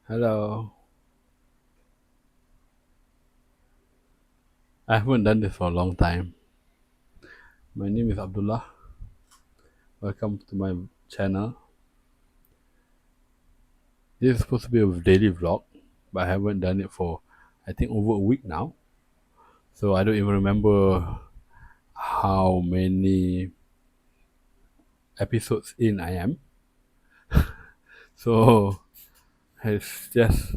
Hello. I haven't done this for a long time. My name is Abdullah. Welcome to my channel. This is supposed to be a daily vlog, but I haven't done it for I think over a week now. So I don't even remember how many episodes in I am. So it's just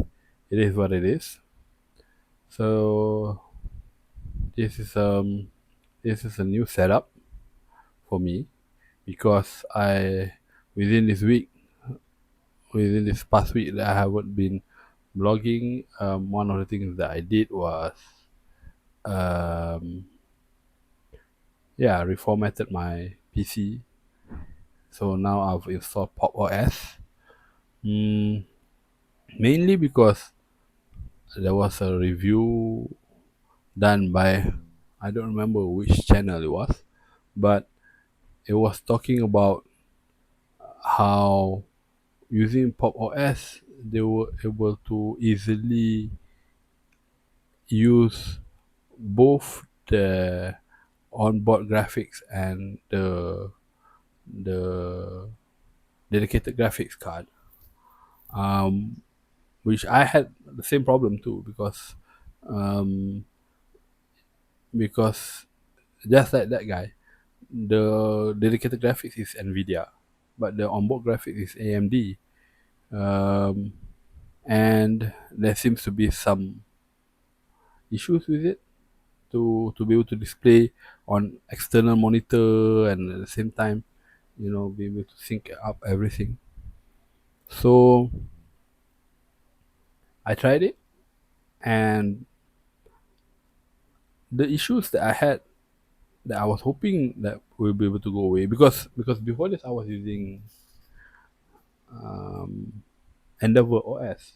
it is what it is. So this is um this is a new setup for me because I within this week within this past week that I haven't been blogging. One of the things that I did was um, reformatted my PC. So now I've installed Pop OS. Mm, Mainly because there was a review done by I don't remember which channel it was, but it was talking about how using Pop OS they were able to easily use both the onboard graphics and the dedicated graphics card, um, which I had the same problem too um, because just like that guy, the dedicated graphics is Nvidia, but the onboard graphics is AMD, um, and there seems to be some issues with it to be able to display on external monitor and at the same time be able to sync up everything. So I tried it, and the issues that I had that I was hoping that will be able to go away because before this I was using um, Endeavor OS,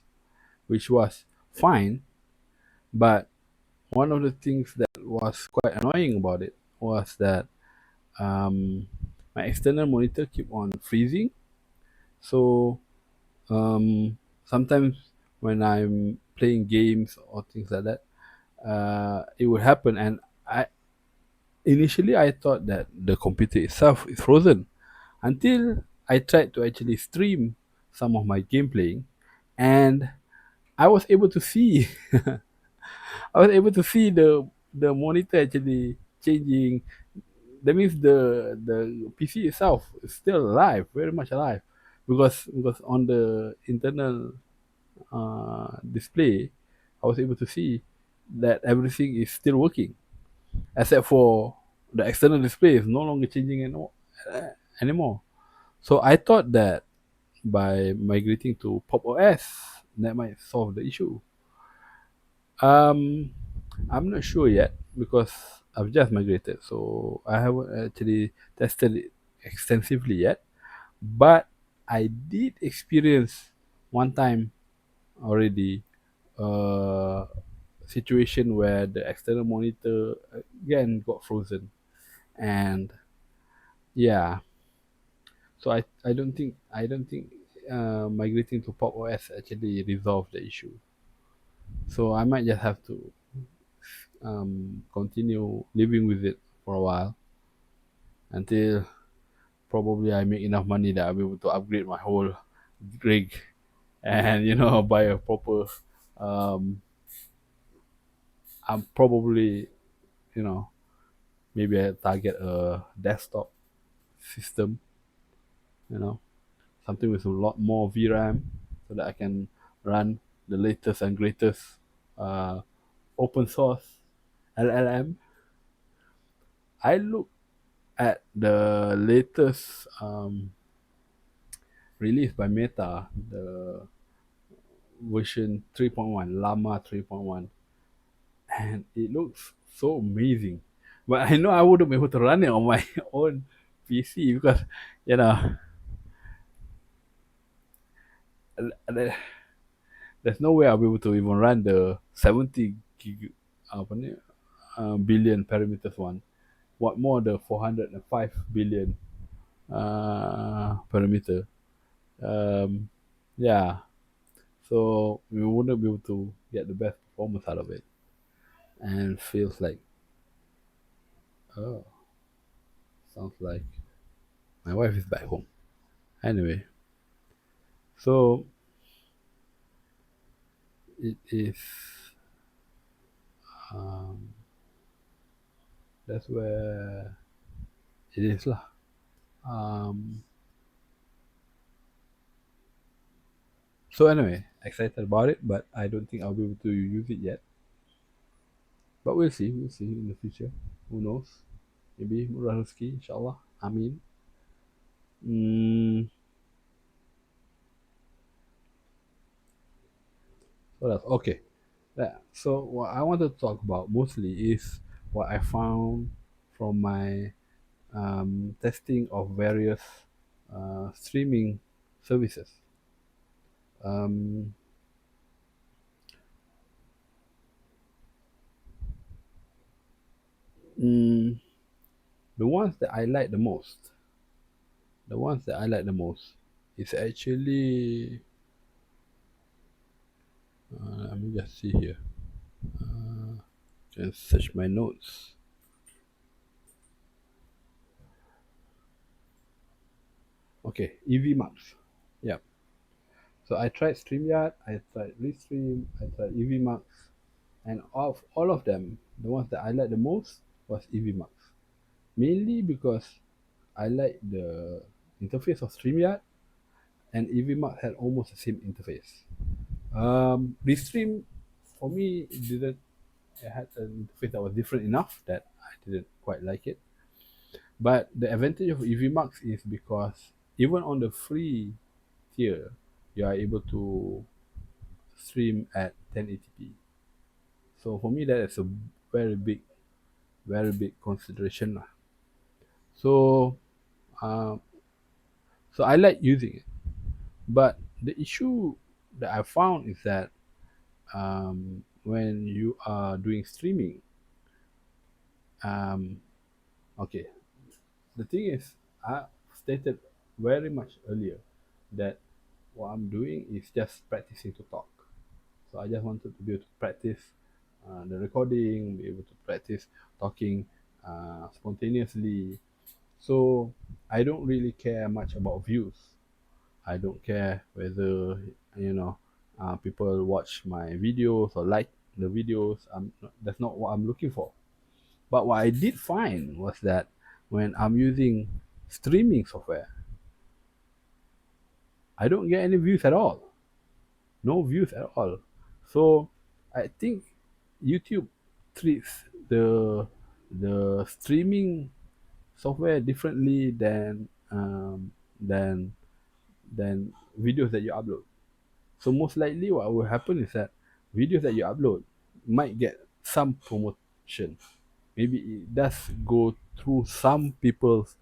which was fine, but one of the things that was quite annoying about it was that um, my external monitor keep on freezing. So sometimes when I'm playing games or things like that, it would happen, and I initially I thought that the computer itself is frozen until I tried to actually stream some of my game playing, and I was able to see I was able to see the monitor actually changing. That means the PC itself is still alive, very much alive, because on the internal display, I was able to see that everything is still working, except for the external display is no longer changing anymore. So I thought that by migrating to Pop OS, that might solve the issue. Um, I'm not sure yet because I've just migrated, so I haven't actually tested it extensively yet. But I did experience one time already a situation where the external monitor again got frozen, and yeah, so I don't think migrating to Pop OS actually resolved the issue. So I might just have to continue living with it for a while until probably I make enough money that I'll be able to upgrade my whole rig and buy a proper. Um, I'm probably you know maybe I target a desktop system, you know, something with a lot more VRAM so that I can run the latest and greatest uh, open source LLM. I look at the latest released by Meta, the version 3.1, Llama 3.1, and it looks so amazing. But I know I wouldn't be able to run it on my own PC because you know there's no way I'll be able to even run the 70 gig apa ni, billion parameters one. What more the 405 billion parameter? Um, yeah, So we wouldn't be able to get the best performance out of it. And feels like, oh, sounds like my wife is back home. Anyway, so it is, um, that's where it is lah. Um, so anyway, excited about it, but I don't think I'll be able to use it yet. But we'll see. We'll see in the future. Who knows? Maybe murah rezeki, inshallah. Amin. Mm, what else? Okay. Yeah. So what I want to talk about mostly is what I found from my testing of various streaming services. Um, mm, the ones that I like the most, the ones that I like the most, is actually. Let me just see here. Just search my notes. Okay, EV Max. Yeah. So I tried StreamYard, I tried Restream, I tried EV Max, and of all of them, the ones that I liked the most was EV Max. Mainly because I like the interface of StreamYard, and EV Max had almost the same interface. Restream, for me, it didn't. It had an interface that was different enough that I didn't quite like it. But the advantage of EV Max is because even on the free tier, you are able to stream at 1080p. So for me, that is a very big, very big consideration lah. So, um, so I like using it, but the issue that I found is that when you are doing streaming, um, okay, the thing is, I stated very much earlier that what I'm doing is just practicing to talk. So I just wanted to be able to practice the recording, be able to practice talking spontaneously. So I don't really care much about views. I don't care whether you know people watch my videos or like the videos. That's not what I'm looking for. But what I did find was that when I'm using streaming software, I don't get any views at all. No views at all. So I think YouTube treats the streaming software differently than than videos that you upload. So most likely what will happen is that videos that you upload might get some promotion. Maybe it does go through some people's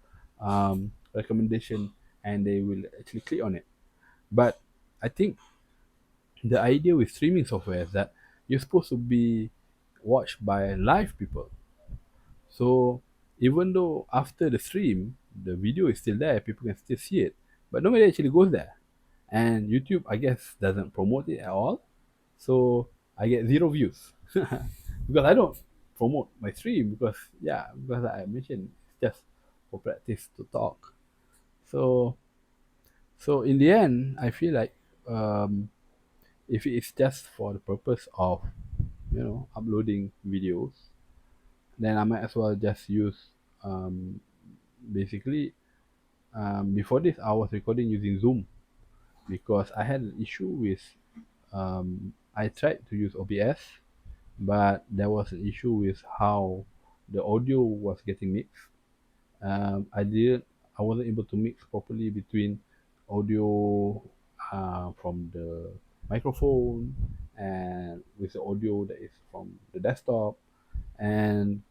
recommendation and they will actually click on it. But I think the idea with streaming software is that you're supposed to be watched by live people. So even though after the stream, the video is still there, people can still see it, but nobody actually goes there. And YouTube, I guess, doesn't promote it at all. So I get zero views because I don't promote my stream because yeah, because I mentioned it's just for practice to talk. So so in the end, I feel like if it's just for the purpose of uploading videos, then I might as well just use um, basically before this I was recording using Zoom because I had an issue with I tried to use OBS, but there was an issue with how the audio was getting mixed. I wasn't able to mix properly between audio from the microphone and with the audio that is from the desktop. And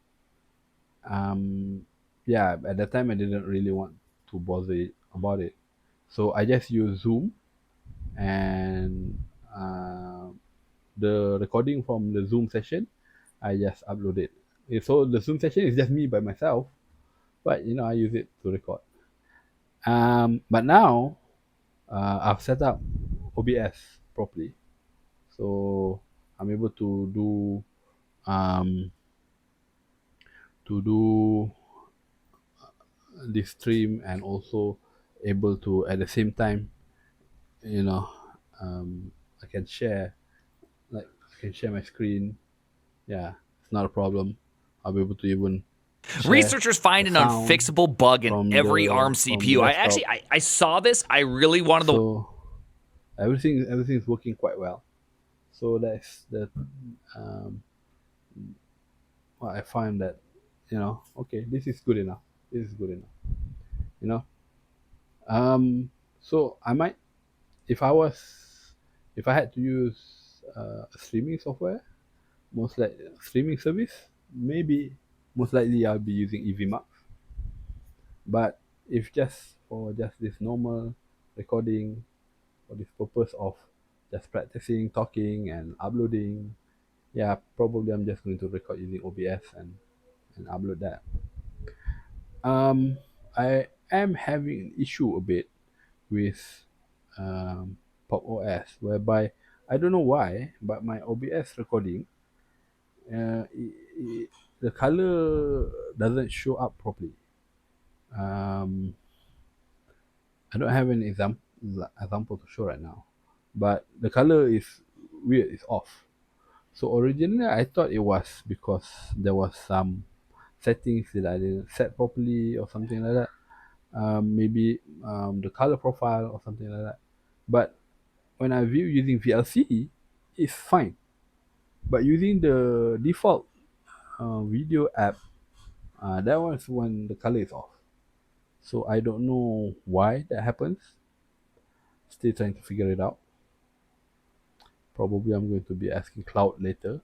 yeah, at that time I didn't really want to bother about it. So I just use Zoom and uh, the recording from the Zoom session, I just upload it. So the Zoom session is just me by myself, but I use it to record. But now I've set up OBS properly. So I'm able um to do this stream, and also able to at the same time, you know, I can share, like I can share my screen. Yeah, it's not a problem. I'll be able to even share Researchers find the an sound unfixable bug in from every ARM the CPU. I desktop. actually I saw this. I really wanted to. So everything is working quite well. So that's the um, what I find that, okay, this is good enough. This is good enough. You know. So I might, if I was, if I had to use a streaming software, most like streaming service, maybe most likely I'll be using EVMux. But if just for just this normal recording, for this purpose of just practicing talking and uploading, yeah, probably I'm just going to record using OBS and upload that. um I am having an issue a bit with um Pop OS, whereby I don't know why, but my OBS recording, the color doesn't show up properly. um I don't have an example to show right now, but the color is weird. It's off. So originally I thought it was because there was some settings that I didn't set properly or something like that. Maybe the color profile or something like that. But when I view using VLC, it's fine. But using the default video app, that one's when the color is off. So I don't know why that happens. Still trying to figure it out. Probably I'm going to be asking Cloud later.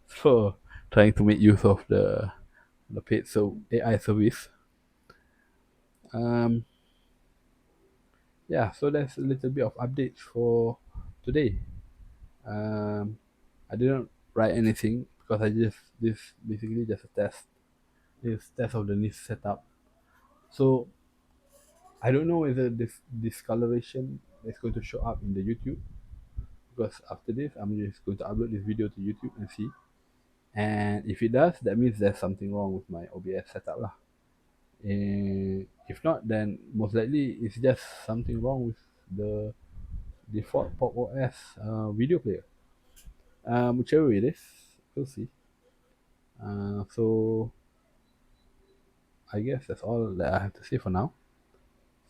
So trying to make use of the paid so AI service. Um, yeah, so that's a little bit of updates for today. Um, I didn't write anything because I just this basically just a test. This test of the NIST setup. So I don't know whether this discoloration is going to show up in the YouTube, because after this I'm just going to upload this video to YouTube and see. And if it does, that means there's something wrong with my OBS setup lah. If not, then most likely it's just something wrong with the default Pop OS video player. Whichever it is, we'll see. So I guess that's all that I have to say for now.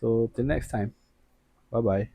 So till next time, bye bye.